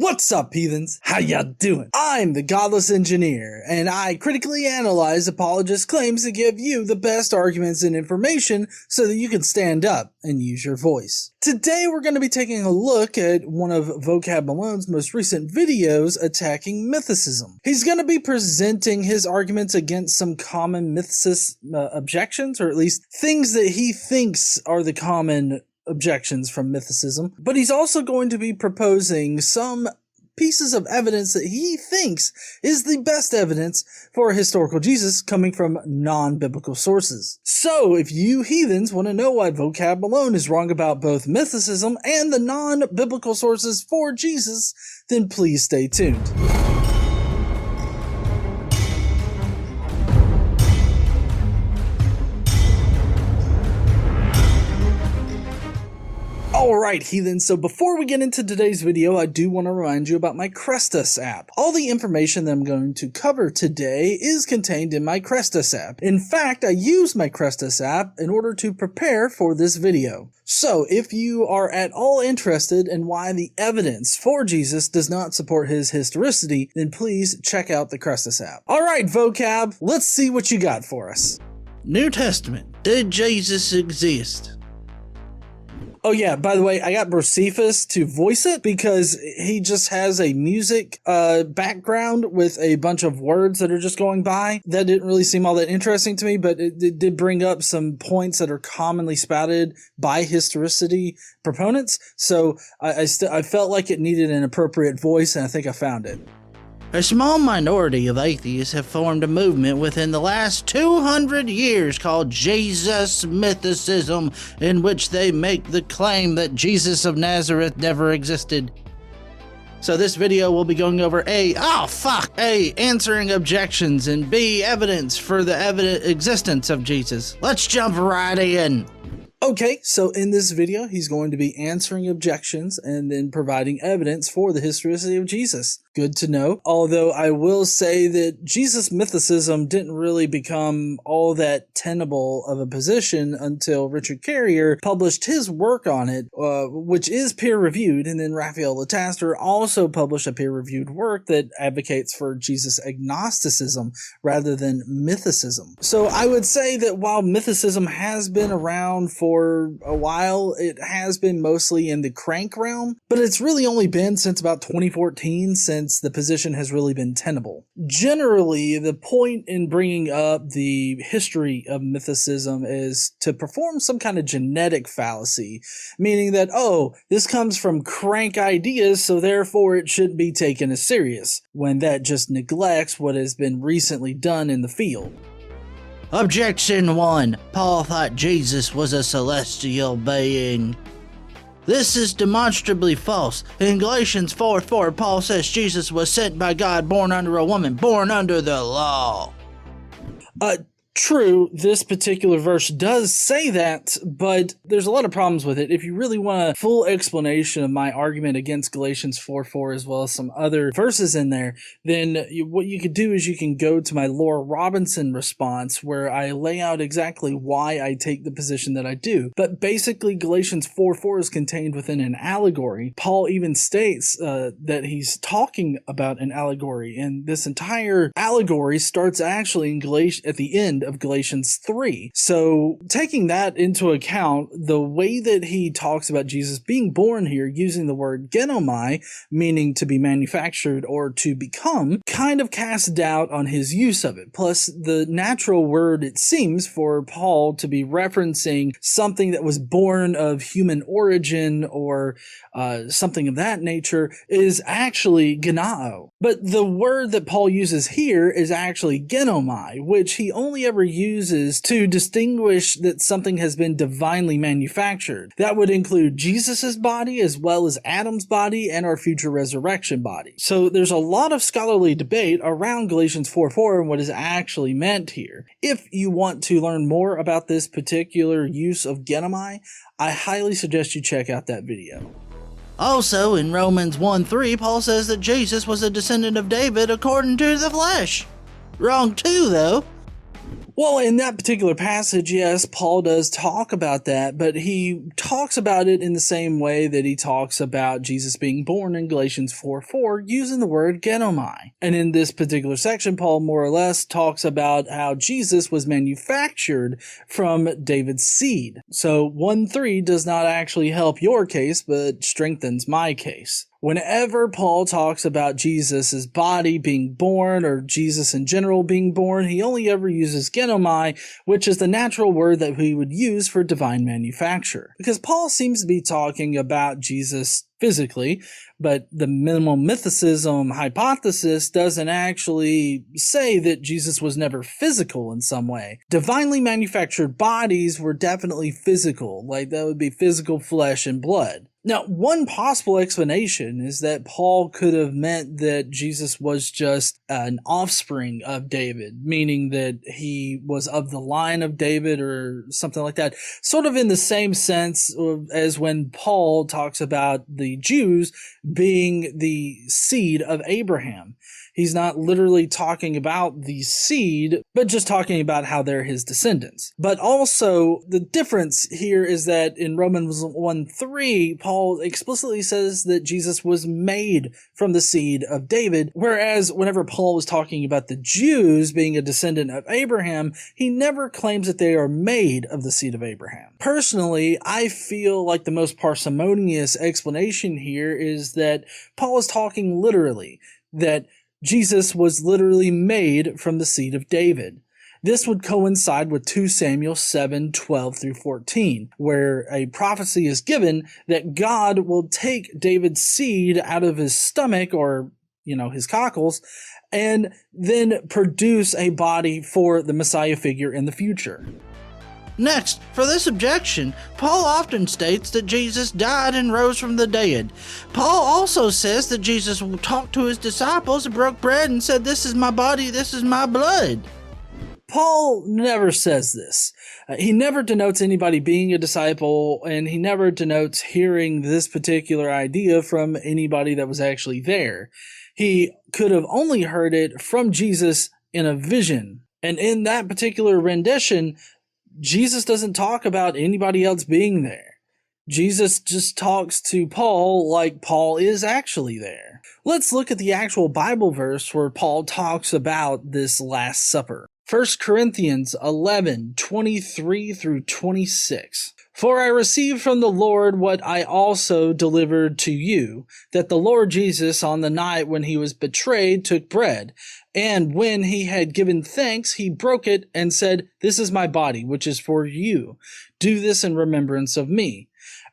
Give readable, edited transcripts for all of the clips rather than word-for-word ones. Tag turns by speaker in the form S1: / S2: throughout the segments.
S1: What's up, heathens? How ya doing? I'm the Godless engineer, and I critically analyze apologists' claims to give you the best arguments and information so that you can stand up and use your voice. Today we're going to be taking a look at one of Vocab Malone's most recent videos attacking mythicism. He's going to be presenting his arguments against some common mythicist objections, or at least things that he thinks are the common objections from mythicism, but he's also going to be proposing some pieces of evidence that he thinks is the best evidence for a historical Jesus coming from non-biblical sources. So if you heathens want to know why Vocab Malone is wrong about both mythicism and the non-biblical sources for Jesus, then please stay tuned. Alright heathens, so before we get into today's video, I do want to remind you about my CHRESTUS app. All the information that I'm going to cover today is contained in my CHRESTUS app. In fact, I use my CHRESTUS app in order to prepare for this video. So if you are at all interested in why the evidence for Jesus does not support his historicity, then please check out the CHRESTUS app. Alright vocab, let's see what you got for us.
S2: New Testament. Did Jesus exist?
S1: Oh yeah, by the way, I got Josephus to voice it because he just has a music background with a bunch of words that are just going by. That didn't really seem all that interesting to me, but it did bring up some points that are commonly spouted by historicity proponents. So I felt like it needed an appropriate voice, and I think I found it.
S2: A small minority of atheists have formed a movement within the last 200 years called Jesus mythicism, in which they make the claim that Jesus of Nazareth never existed. So this video will be going over A, answering objections, and B, evidence for the existence of Jesus. Let's jump right in.
S1: Okay, so in this video, he's going to be answering objections and then providing evidence for the historicity of Jesus. Good to know. Although I will say that Jesus mythicism didn't really become all that tenable of a position until Richard Carrier published his work on it, which is peer-reviewed, and then Raphael Lataster also published a peer-reviewed work that advocates for Jesus agnosticism rather than mythicism. So I would say that while mythicism has been around for a while, it has been mostly in the crank realm, but it's really only been since about 2014 since the position has really been tenable. Generally, the point in bringing up the history of mythicism is to perform some kind of genetic fallacy, meaning that, oh, this comes from crank ideas, so therefore it shouldn't be taken as serious, when that just neglects what has been recently done in the field.
S2: Objection 1. Paul thought Jesus was a celestial being. This is demonstrably false. In Galatians 4:4, Paul says Jesus was sent by God, born under a woman, born under the law.
S1: True, this particular verse does say that, but there's a lot of problems with it. If you really want a full explanation of my argument against Galatians 4:4 as well as some other verses in there, then what you could do is you can go to my Laura Robinson response where I lay out exactly why I take the position that I do. But basically Galatians 4:4 is contained within an allegory. Paul even states that he's talking about an allegory, and this entire allegory starts actually in at the end of Galatians 3. So taking that into account, the way that he talks about Jesus being born here using the word genomai, meaning to be manufactured or to become, kind of casts doubt on his use of it. Plus, the natural word, it seems, for Paul to be referencing something that was born of human origin or something of that nature is actually genao. But the word that Paul uses here is actually genomai, which he only ever uses to distinguish that something has been divinely manufactured. That would include Jesus's body as well as Adam's body and our future resurrection body. So there's a lot of scholarly debate around Galatians 4:4 and what is actually meant here. If you want to learn more about this particular use of genomai, I highly suggest you check out that video.
S2: Also, in Romans 1:3, Paul says that Jesus was a descendant of David according to the flesh. Wrong too, though.
S1: Well, in that particular passage, yes, Paul does talk about that, but he talks about it in the same way that he talks about Jesus being born in Galatians 4:4, using the word genomai. And in this particular section, Paul more or less talks about how Jesus was manufactured from David's seed. So 1:3 does not actually help your case, but strengthens my case. Whenever Paul talks about Jesus' body being born or Jesus in general being born, he only ever uses genomai, which is the natural word that we would use for divine manufacture. Because Paul seems to be talking about Jesus physically, but the minimal mythicism hypothesis doesn't actually say that Jesus was never physical in some way. Divinely manufactured bodies were definitely physical, like that would be physical flesh and blood. Now, one possible explanation is that Paul could have meant that Jesus was just an offspring of David, meaning that he was of the line of David or something like that, sort of in the same sense as when Paul talks about the Jews being the seed of Abraham. He's not literally talking about the seed, but just talking about how they're his descendants. But also, the difference here is that in Romans 1:3, Paul explicitly says that Jesus was made from the seed of David, whereas whenever Paul was talking about the Jews being a descendant of Abraham, he never claims that they are made of the seed of Abraham. Personally, I feel like the most parsimonious explanation here is that Paul is talking literally, that Jesus was literally made from the seed of David. This would coincide with 2 Samuel 7:12 through 14, where a prophecy is given that God will take David's seed out of his stomach or, his cockles, and then produce a body for the Messiah figure in the future.
S2: Next, for this objection, Paul often states that Jesus died and rose from the dead. Paul also says that Jesus talked to his disciples and broke bread and said, "This is my body, this is my blood."
S1: Paul never says this. He never denotes anybody being a disciple, and he never denotes hearing this particular idea from anybody that was actually there. He could have only heard it from Jesus in a vision. And in that particular rendition, Jesus doesn't talk about anybody else being there. Jesus just talks to Paul like Paul is actually there. Let's look at the actual Bible verse where Paul talks about this Last Supper. 1 Corinthians 11:23 through 26. For I received from the Lord what I also delivered to you, that the Lord Jesus on the night when he was betrayed took bread, and when he had given thanks, he broke it and said, "This is my body, which is for you. Do this in remembrance of me."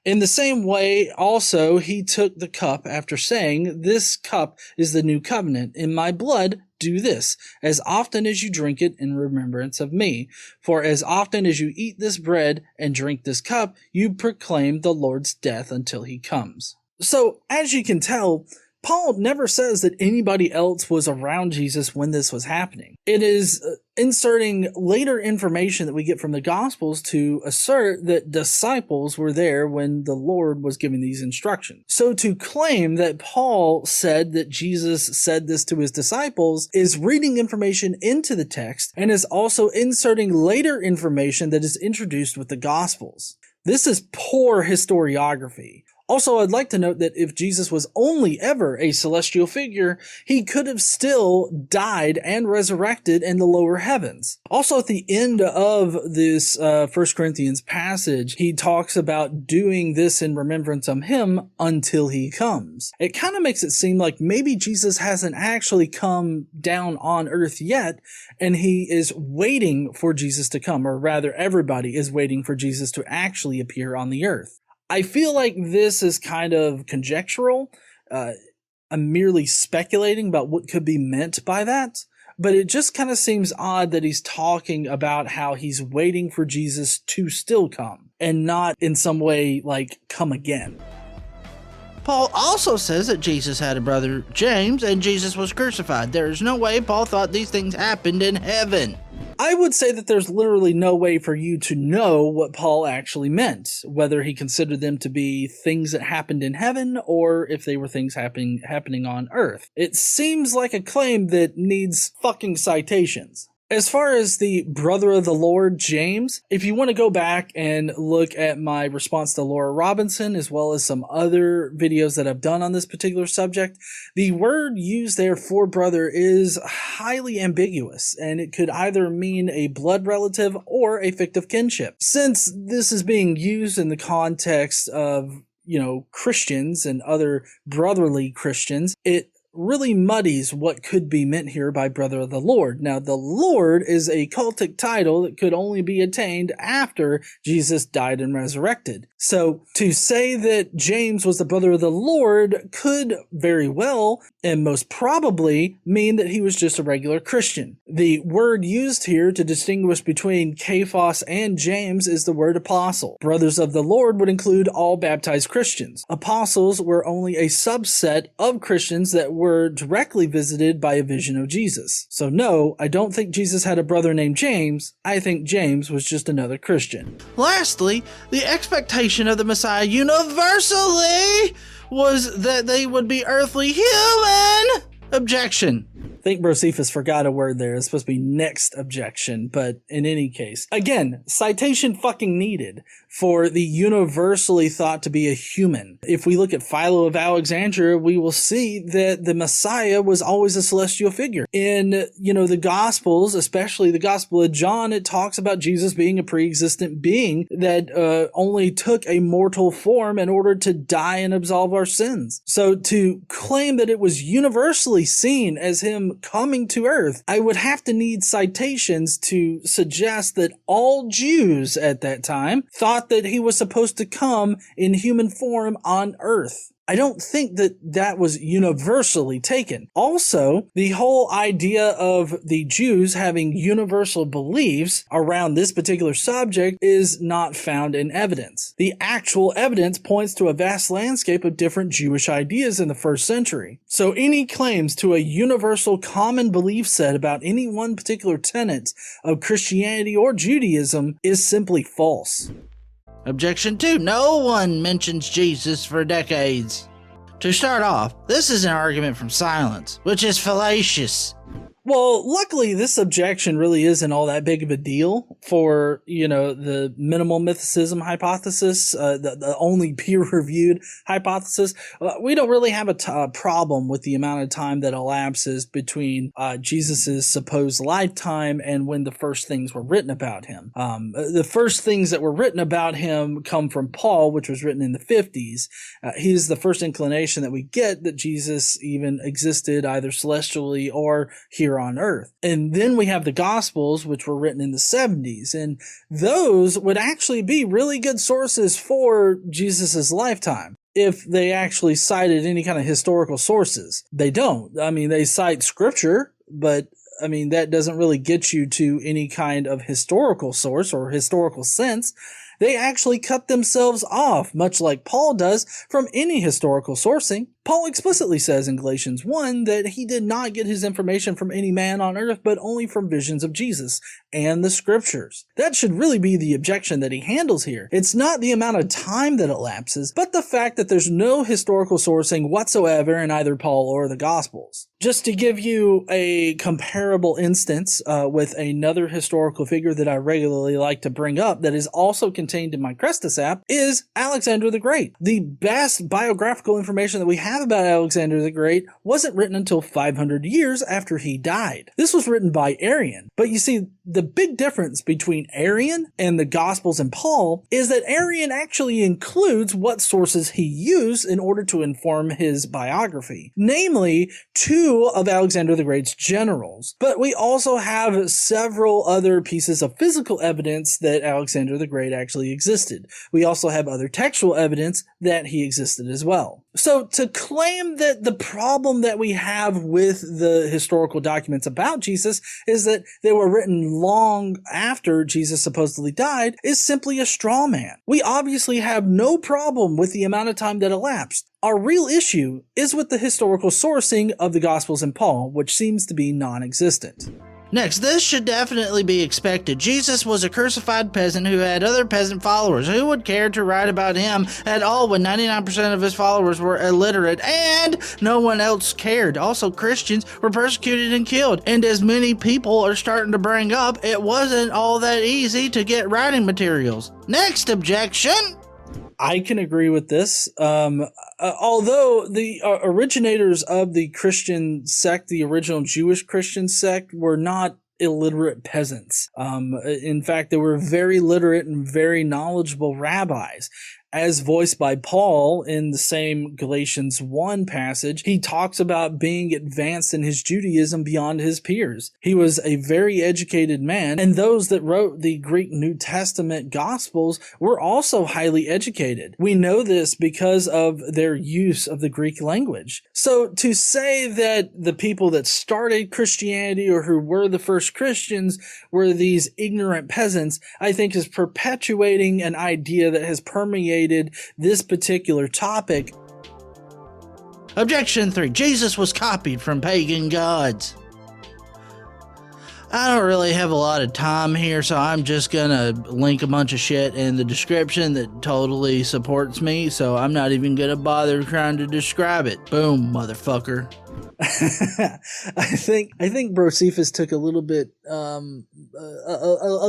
S1: In the same way, also, he took the cup after saying, "This cup is the new covenant. In my blood, do this, as often as you drink it in remembrance of me. For as often as you eat this bread and drink this cup, you proclaim the Lord's death until he comes." So, as you can tell, Paul never says that anybody else was around Jesus when this was happening. It is inserting later information that we get from the Gospels to assert that disciples were there when the Lord was giving these instructions. So to claim that Paul said that Jesus said this to his disciples is reading information into the text and is also inserting later information that is introduced with the Gospels. This is poor historiography. Also, I'd like to note that if Jesus was only ever a celestial figure, he could have still died and resurrected in the lower heavens. Also, at the end of this 1 Corinthians passage, he talks about doing this in remembrance of him until he comes. It kind of makes it seem like maybe Jesus hasn't actually come down on earth yet, and he is waiting for Jesus to come, or rather everybody is waiting for Jesus to actually appear on the earth. I feel like this is kind of conjectural. I'm merely speculating about what could be meant by that, but it just kind of seems odd that he's talking about how he's waiting for Jesus to still come, and not in some way like come again.
S2: Paul also says that Jesus had a brother, James, and Jesus was crucified. There is no way Paul thought these things happened in heaven.
S1: I would say that there's literally no way for you to know what Paul actually meant, whether he considered them to be things that happened in heaven or if they were things happening on earth. It seems like a claim that needs fucking citations. As far as the brother of the Lord, James, if you want to go back and look at my response to Laura Robinson, as well as some other videos that I've done on this particular subject, the word used there for brother is highly ambiguous, and it could either mean a blood relative or a fictive kinship. Since this is being used in the context of, Christians and other brotherly Christians, it really muddies what could be meant here by brother of the Lord. Now, the Lord is a cultic title that could only be attained after Jesus died and resurrected. So to say that James was the brother of the Lord could very well and most probably mean that he was just a regular Christian. The word used here to distinguish between Cephas and James is the word apostle. Brothers of the Lord would include all baptized Christians. Apostles were only a subset of Christians that were directly visited by a vision of Jesus. So no, I don't think Jesus had a brother named James. I think James was just another Christian.
S2: Lastly, the expectation of the Messiah universally was that they would be earthly human. Objection.
S1: I think Josephus forgot a word there. It's supposed to be next objection, but in any case. Again, citation fucking needed for the universally thought to be a human. If we look at Philo of Alexandria, we will see that the Messiah was always a celestial figure. In, the Gospels, especially the Gospel of John, it talks about Jesus being a pre-existent being that only took a mortal form in order to die and absolve our sins. So to claim that it was universally seen as him coming to earth, I would have to need citations to suggest that all Jews at that time thought that he was supposed to come in human form on earth. I don't think that that was universally taken. Also, the whole idea of the Jews having universal beliefs around this particular subject is not found in evidence. The actual evidence points to a vast landscape of different Jewish ideas in the first century. So any claims to a universal common belief set about any one particular tenet of Christianity or Judaism is simply false.
S2: Objection 2. No one mentions Jesus for decades. To start off, this is an argument from silence, which is fallacious.
S1: Well, luckily, this objection really isn't all that big of a deal for, the minimal mythicism hypothesis, the only peer-reviewed hypothesis. We don't really have a problem with the amount of time that elapses between Jesus's supposed lifetime and when the first things were written about him. The first things that were written about him come from Paul, which was written in the 50s. He's the first inclination that we get that Jesus even existed either celestially or here on earth. And then we have the Gospels, which were written in the 70s, and those would actually be really good sources for Jesus's lifetime if they actually cited any kind of historical sources. They don't. I mean, they cite scripture, but that doesn't really get you to any kind of historical source or historical sense. They actually cut themselves off, much like Paul does, from any historical sourcing. Paul explicitly says in Galatians 1 that he did not get his information from any man on earth, but only from visions of Jesus and the scriptures. That should really be the objection that he handles here. It's not the amount of time that elapses, but the fact that there's no historical sourcing whatsoever in either Paul or the Gospels. Just to give you a comparable instance with another historical figure that I regularly like to bring up that is also contained in my CHRESTUS app is Alexander the Great. The best biographical information that we have about Alexander the Great wasn't written until 500 years after he died. This was written by Arian. But you see, the big difference between Arian and the Gospels and Paul is that Arian actually includes what sources he used in order to inform his biography, namely 2 of Alexander the Great's generals. But we also have several other pieces of physical evidence that Alexander the Great actually existed. We also have other textual evidence that he existed as well. So to claim that the problem that we have with the historical documents about Jesus is that they were written long after Jesus supposedly died is simply a straw man. We obviously have no problem with the amount of time that elapsed. Our real issue is with the historical sourcing of the Gospels and Paul, which seems to be non-existent.
S2: Next, this should definitely be expected. Jesus was a crucified peasant who had other peasant followers. Who would care to write about him at all when 99% of his followers were illiterate and no one else cared? Also, Christians were persecuted and killed. And as many people are starting to bring up, it wasn't all that easy to get writing materials. Next objection.
S1: I can agree with this. Although the originators of the Christian sect, the original Jewish Christian sect, were not illiterate peasants. In fact, they were very literate and very knowledgeable rabbis. As voiced by Paul in the same Galatians 1 passage, he talks about being advanced in his Judaism beyond his peers. He was a very educated man, and those that wrote the Greek New Testament Gospels were also highly educated. We know this because of their use of the Greek language. So to say that the people that started Christianity or who were the first Christians were these ignorant peasants, I think is perpetuating an idea that has permeated this particular topic.
S2: Objection 3. Jesus was copied from pagan gods. I don't really have a lot of time here, so I'm just gonna link a bunch of shit in the description that totally supports me, so I'm not even gonna bother trying to describe it. Boom, motherfucker.
S1: I think Josephus took a little bit, a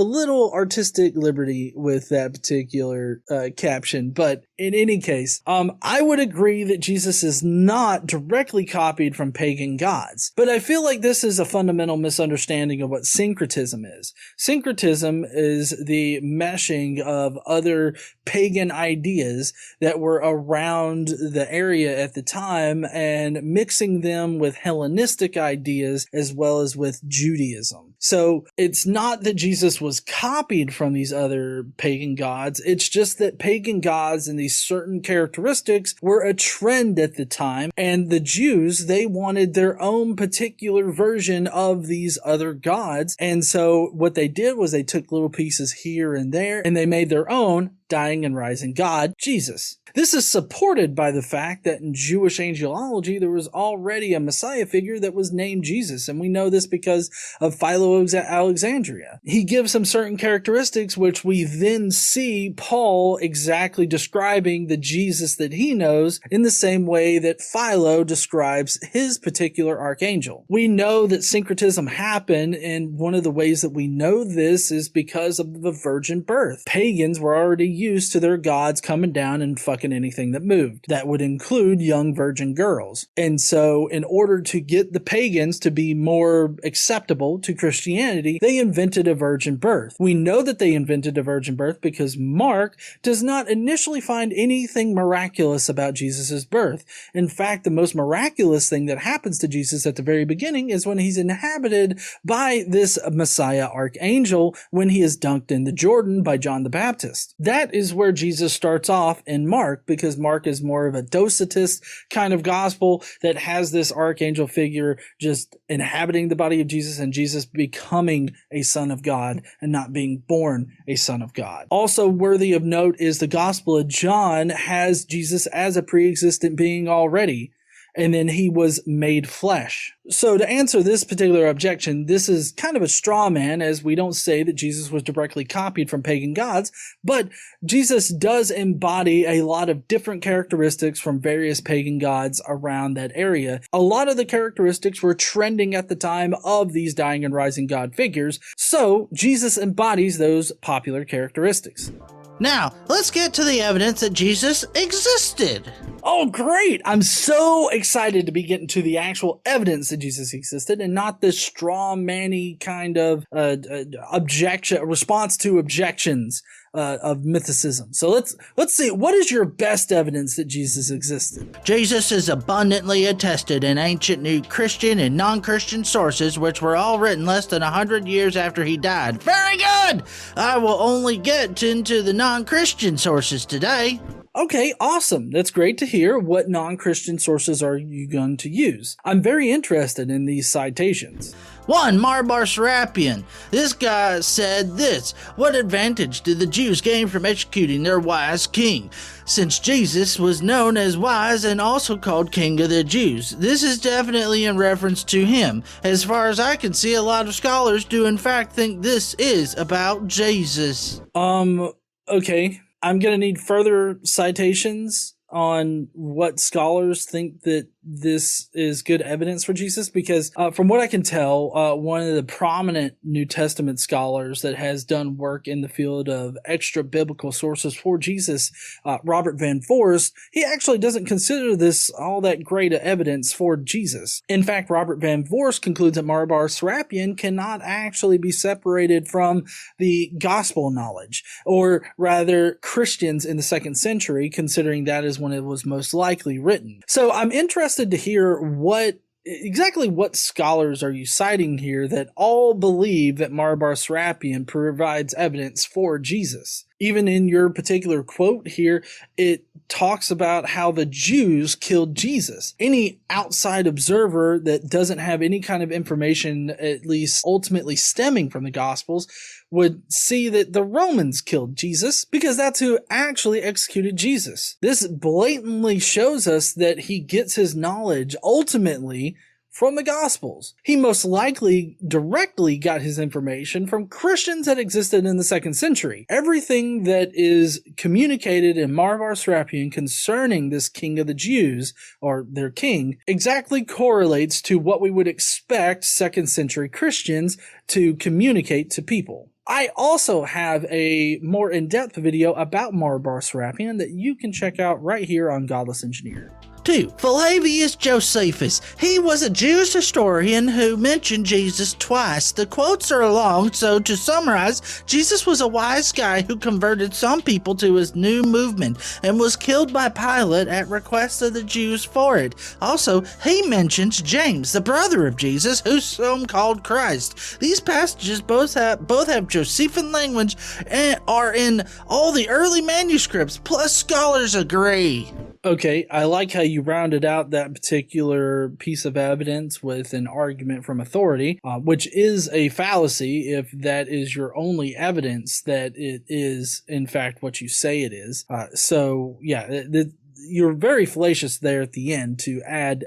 S1: little artistic liberty with that particular caption. But in any case, I would agree that Jesus is not directly copied from pagan gods. But I feel like this is a fundamental misunderstanding of what syncretism is. Syncretism is the meshing of other pagan ideas that were around the area at the time and mixing them with Hellenistic ideas as well as with Judaism. So it's not that Jesus was copied from these other pagan gods. It's just that pagan gods and these certain characteristics were a trend at the time. And the Jews, they wanted their own particular version of these other gods. And so what they did was they took little pieces here and there and they made their own dying and rising God, Jesus. This is supported by the fact that in Jewish angelology, there was already a Messiah figure that was named Jesus. And we know this because of Philo of Alexandria. He gives some certain characteristics, which we then see Paul exactly describing the Jesus that he knows in the same way that Philo describes his particular archangel. We know that syncretism happened, and one of the ways that we know this is because of the virgin birth. Pagans were already used to their gods coming down and fucking anything that moved. That would include young virgin girls. And so in order to get the pagans to be more acceptable to Christianity, they invented a virgin birth. We know that they invented a virgin birth because Mark does not initially find anything miraculous about Jesus' birth. In fact, the most miraculous thing that happens to Jesus at the very beginning is when he's inhabited by this Messiah archangel when he is dunked in the Jordan by John the Baptist. That is where Jesus starts off in Mark, because Mark is more of a Docetist kind of gospel that has this archangel figure just inhabiting the body of Jesus and Jesus becoming a son of God and not being born a son of God. Also worthy of note is the Gospel of John has Jesus as a pre-existent being already, and then he was made flesh. So to answer this particular objection, this is kind of a straw man, as we don't say that Jesus was directly copied from pagan gods, but Jesus does embody a lot of different characteristics from various pagan gods around that area. A lot of the characteristics were trending at the time of these dying and rising God figures, so Jesus embodies those popular characteristics.
S2: Now, let's get to the evidence that Jesus existed.
S1: Oh, great! I'm so excited to be getting to the actual evidence that Jesus existed and not this straw-man-y kind of response to objections of mythicism. So let's see, what is your best evidence that Jesus existed?
S2: Jesus is abundantly attested in ancient New Christian and non-Christian sources, which were all written less than 100 years after he died. Very good! I will only get into the non-Christian sources today.
S1: Okay, awesome. That's great to hear. What non-Christian sources are you going to use? I'm very interested in these citations.
S2: 1. Marbar Serapion. This guy said this: what advantage did the Jews gain from executing their wise king, since Jesus was known as wise and also called King of the Jews? This is definitely in reference to him. As far as I can see, a lot of scholars do in fact think this is about Jesus.
S1: Okay. I'm going to need further citations on what scholars think that this is good evidence for Jesus, because from what I can tell, one of the prominent New Testament scholars that has done work in the field of extra biblical sources for Jesus, Robert Van Voorst, he actually doesn't consider this all that great a evidence for Jesus. In fact, Robert Van Voorst concludes that Marbar Serapion cannot actually be separated from the gospel knowledge, or rather Christians in the 2nd century, considering that is when it was most likely written. So I'm interested to hear exactly what scholars are you citing here that all believe that Marbar Serapion provides evidence for Jesus. Even in your particular quote here, it talks about how the Jews killed Jesus. Any outside observer that doesn't have any kind of information, at least ultimately stemming from the Gospels, would see that the Romans killed Jesus, because that's who actually executed Jesus. This blatantly shows us that he gets his knowledge ultimately from the Gospels. He most likely directly got his information from Christians that existed in the 2nd century. Everything that is communicated in Marbar Serapion concerning this King of the Jews, or their king, exactly correlates to what we would expect 2nd century Christians to communicate to people. I also have a more in-depth video about Marbar Serapion that you can check out right here on Godless Engineer.
S2: 2. Flavius Josephus. He was a Jewish historian who mentioned Jesus twice. The quotes are long, so to summarize, Jesus was a wise guy who converted some people to his new movement and was killed by Pilate at request of the Jews for it. Also, he mentions James, the brother of Jesus, who some called Christ. These passages both have Josephine language and are in all the early manuscripts, plus scholars agree.
S1: Okay, I like how you rounded out that particular piece of evidence with an argument from authority, which is a fallacy if that is your only evidence that it is, in fact, what you say it is. You're very fallacious there at the end to add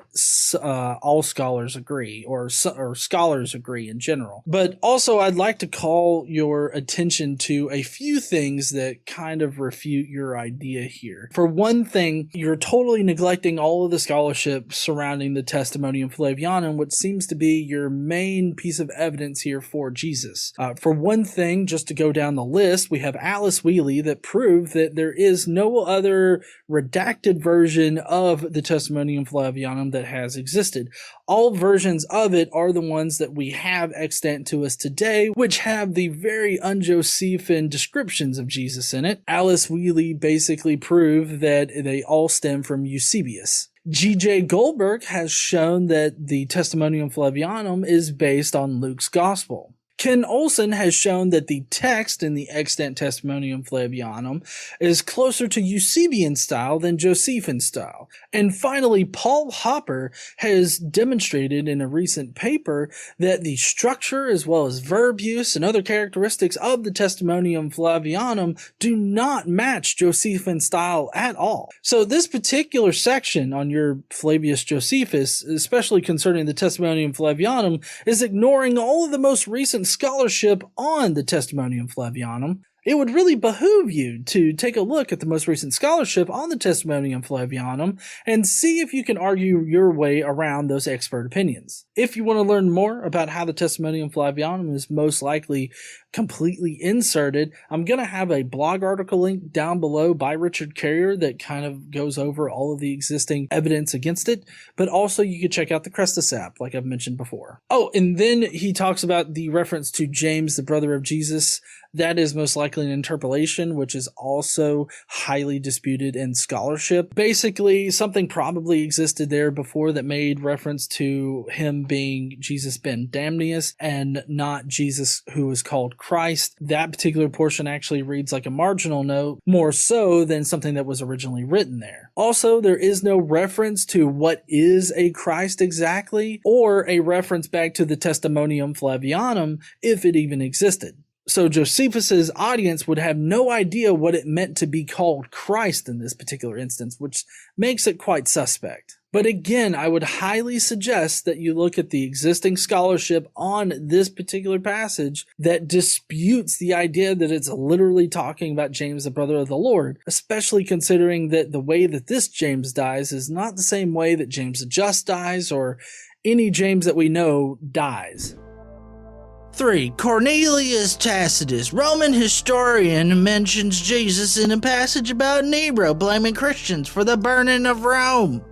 S1: all scholars agree, or scholars agree in general. But also, I'd like to call your attention to a few things that kind of refute your idea here. For one thing, you're totally neglecting all of the scholarship surrounding the Testimonium Flavianum, which seems to be your main piece of evidence here for Jesus. For one thing, just to go down the list, we have Alice Wheatley that proved that there is no other redacted version of the Testimonium Flavianum that has existed. All versions of it are the ones that we have extant to us today, which have the very un-Josephine descriptions of Jesus in it. Alice Wheatley basically proved that they all stem from Eusebius. G.J. Goldberg has shown that the Testimonium Flavianum is based on Luke's Gospel. Ken Olson has shown that the text in the extant Testimonium Flavianum is closer to Eusebian style than Josephine style. And finally, Paul Hopper has demonstrated in a recent paper that the structure as well as verb use and other characteristics of the Testimonium Flavianum do not match Josephine style at all. So this particular section on your Flavius Josephus, especially concerning the Testimonium Flavianum, is ignoring all of the most recent scholarship on the Testimonium Flavianum. It would really behoove you to take a look at the most recent scholarship on the Testimonium Flavianum and see if you can argue your way around those expert opinions. If you want to learn more about how the Testimonium Flavianum is most likely completely inserted, I'm going to have a blog article link down below by Richard Carrier that kind of goes over all of the existing evidence against it, but also you can check out the CHRESTUS app, like I've mentioned before. Oh, and then he talks about the reference to James, the brother of Jesus, that is most likely an interpolation, which is also highly disputed in scholarship. Basically, something probably existed there before that made reference to him being Jesus ben Damnius and not Jesus who is called Christ. That particular portion actually reads like a marginal note, more so than something that was originally written there. Also, there is no reference to what is a Christ exactly, or a reference back to the Testimonium Flavianum, if it even existed. So Josephus's audience would have no idea what it meant to be called Christ in this particular instance, which makes it quite suspect. But again, I would highly suggest that you look at the existing scholarship on this particular passage that disputes the idea that it's literally talking about James, the brother of the Lord, especially considering that the way that this James dies is not the same way that James the Just dies or any James that we know dies.
S2: 3. Cornelius Tacitus, Roman historian, mentions Jesus in a passage about Nero blaming Christians for the burning of Rome.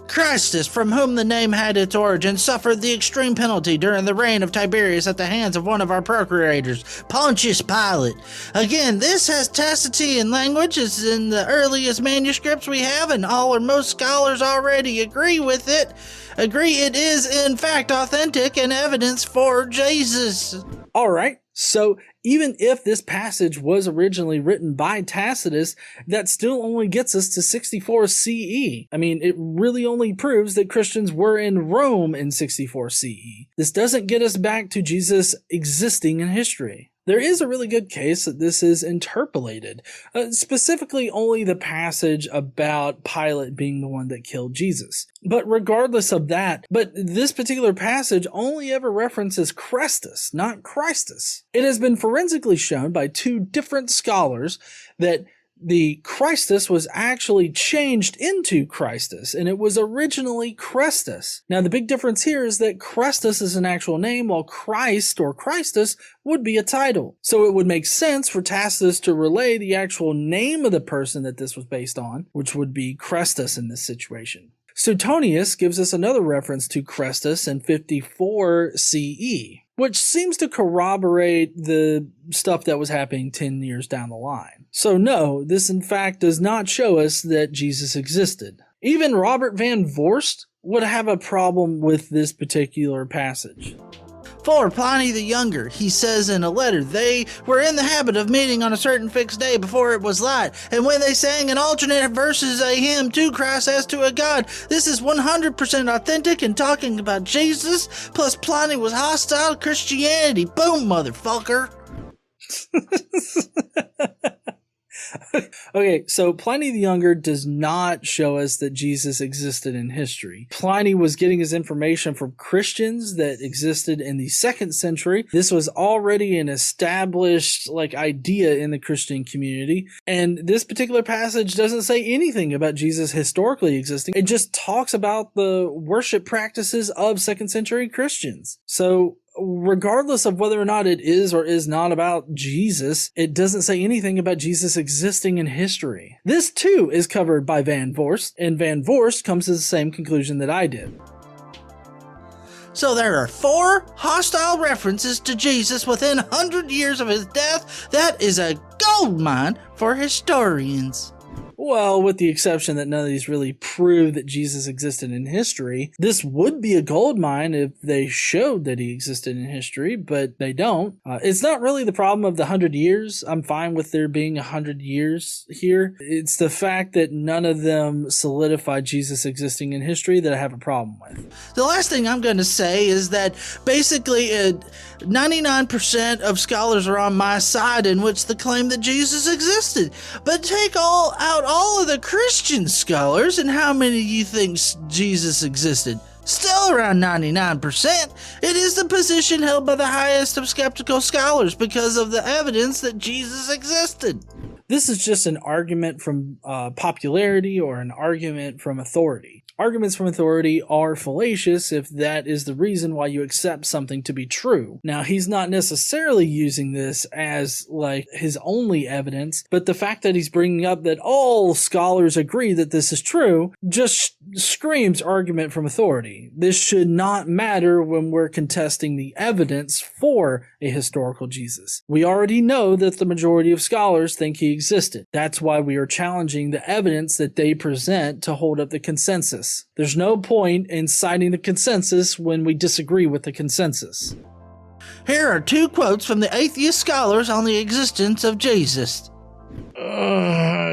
S2: CHRESTUS, from whom the name had its origin, suffered the extreme penalty during the reign of Tiberius at the hands of one of our procurators, Pontius Pilate. Again, this has Tacitian language, as in the earliest manuscripts we have, and all or most scholars already agree it is in fact authentic and evidence for Jesus.
S1: Alright, so even if this passage was originally written by Tacitus, that still only gets us to 64 CE. I mean, it really only proves that Christians were in Rome in 64 CE. This doesn't get us back to Jesus existing in history. There is a really good case that this is interpolated, specifically only the passage about Pilate being the one that killed Jesus. But regardless of that, this particular passage only ever references CHRESTUS, not Christus. It has been forensically shown by two different scholars that the Christus was actually changed into Christus, and it was originally Chrestus. Now, the big difference here is that Christus is an actual name, while Christ or Christus would be a title. So it would make sense for Tacitus to relay the actual name of the person that this was based on, which would be Chrestus in this situation. Suetonius gives us another reference to Christus in 54 CE, which seems to corroborate the stuff that was happening 10 years down the line. So no, this in fact does not show us that Jesus existed. Even Robert Van Voorst would have a problem with this particular passage.
S2: 4. Pliny the Younger, he says in a letter, they were in the habit of meeting on a certain fixed day before it was light, and when they sang an alternate verses a hymn to Christ as to a God. This is 100% authentic and talking about Jesus, plus Pliny was hostile to Christianity. Boom, motherfucker.
S1: Okay, so Pliny the Younger does not show us that Jesus existed in history. Pliny was getting his information from Christians that existed in the 2nd century. This was already an established idea in the Christian community, and this particular passage doesn't say anything about Jesus historically existing. It just talks about the worship practices of 2nd century Christians. So regardless of whether or not it is or is not about Jesus, it doesn't say anything about Jesus existing in history. This too is covered by Van Voorst, and Van Voorst comes to the same conclusion that I did.
S2: So there are 4 hostile references to Jesus within 100 years of his death. That is a goldmine for historians.
S1: Well, with the exception that none of these really prove that Jesus existed in history. This would be a gold mine if they showed that he existed in history, but they don't. It's not really the problem of the 100 years. I'm fine with there being 100 years here. It's the fact that none of them solidify Jesus existing in history that I have a problem with.
S2: The last thing I'm going to say is that basically 99% of scholars are on my side in which the claim that Jesus existed. But take out all of the Christian scholars, and how many do you think Jesus existed? Still around 99%. It is the position held by the highest of skeptical scholars because of the evidence that Jesus existed.
S1: This is just an argument from popularity or an argument from authority. arguments from authority are fallacious if that is the reason why you accept something to be true. Now, he's not necessarily using this as like his only evidence, but the fact that he's bringing up that all scholars agree that this is true just screams argument from authority. This should not matter when we're contesting the evidence for a historical Jesus. We already know that the majority of scholars think he existed. That's why we are challenging the evidence that they present to hold up the consensus. There's no point in citing the consensus when we disagree with the consensus.
S2: Here are 2 quotes from the atheist scholars on the existence of Jesus.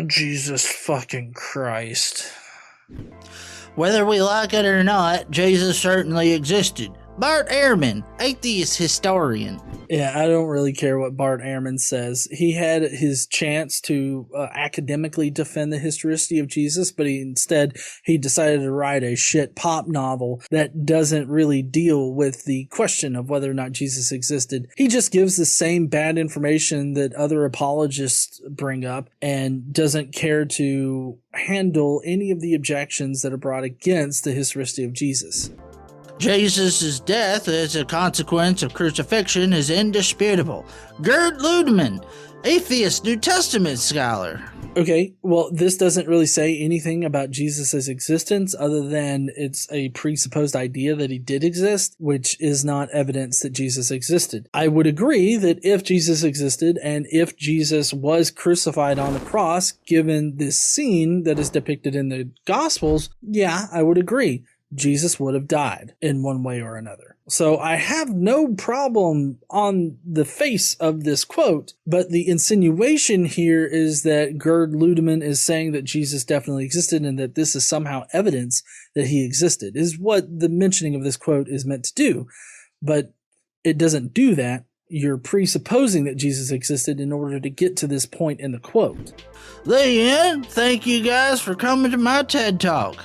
S1: Jesus fucking Christ.
S2: Whether we like it or not, Jesus certainly existed. Bart Ehrman, atheist historian.
S1: Yeah, I don't really care what Bart Ehrman says. He had his chance to academically defend the historicity of Jesus, but instead he decided to write a shit pop novel that doesn't really deal with the question of whether or not Jesus existed. He just gives the same bad information that other apologists bring up and doesn't care to handle any of the objections that are brought against the historicity of Jesus.
S2: Jesus' death as a consequence of crucifixion is indisputable. Gerd Ludemann, atheist New Testament scholar.
S1: Okay, well, this doesn't really say anything about Jesus' existence other than it's a presupposed idea that he did exist, which is not evidence that Jesus existed. I would agree that if Jesus existed and if Jesus was crucified on the cross, given this scene that is depicted in the Gospels, yeah, I would agree. Jesus would have died in one way or another. So I have no problem on the face of this quote, but the insinuation here is that Gerd Ludemann is saying that Jesus definitely existed and that this is somehow evidence that he existed, is what the mentioning of this quote is meant to do. But it doesn't do that. You're presupposing that Jesus existed in order to get to this point in the quote.
S2: The end. Thank you guys for coming to my TED Talk.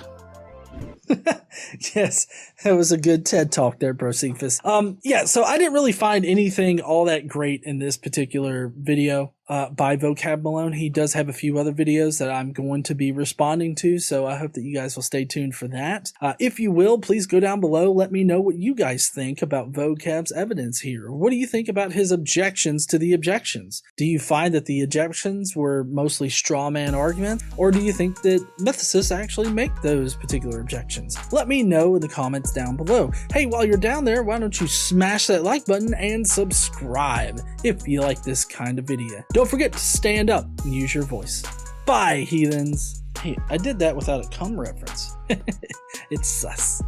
S1: Yes, that was a good TED Talk there, Josephus. Yeah, so I didn't really find anything all that great in this particular video by Vocab Malone. He does have a few other videos that I'm going to be responding to, so I hope that you guys will stay tuned for that. If you will, please go down below. Let me know what you guys think about Vocab's evidence here. What do you think about his objections to the objections? Do you find that the objections were mostly straw man arguments, or do you think that mythicists actually make those particular objections? Let me know in the comments down below. Hey, while you're down there, why don't you smash that like button and subscribe if you like this kind of video. Don't forget to stand up and use your voice. Bye, heathens. Hey, I did that without a cum reference. It's sus.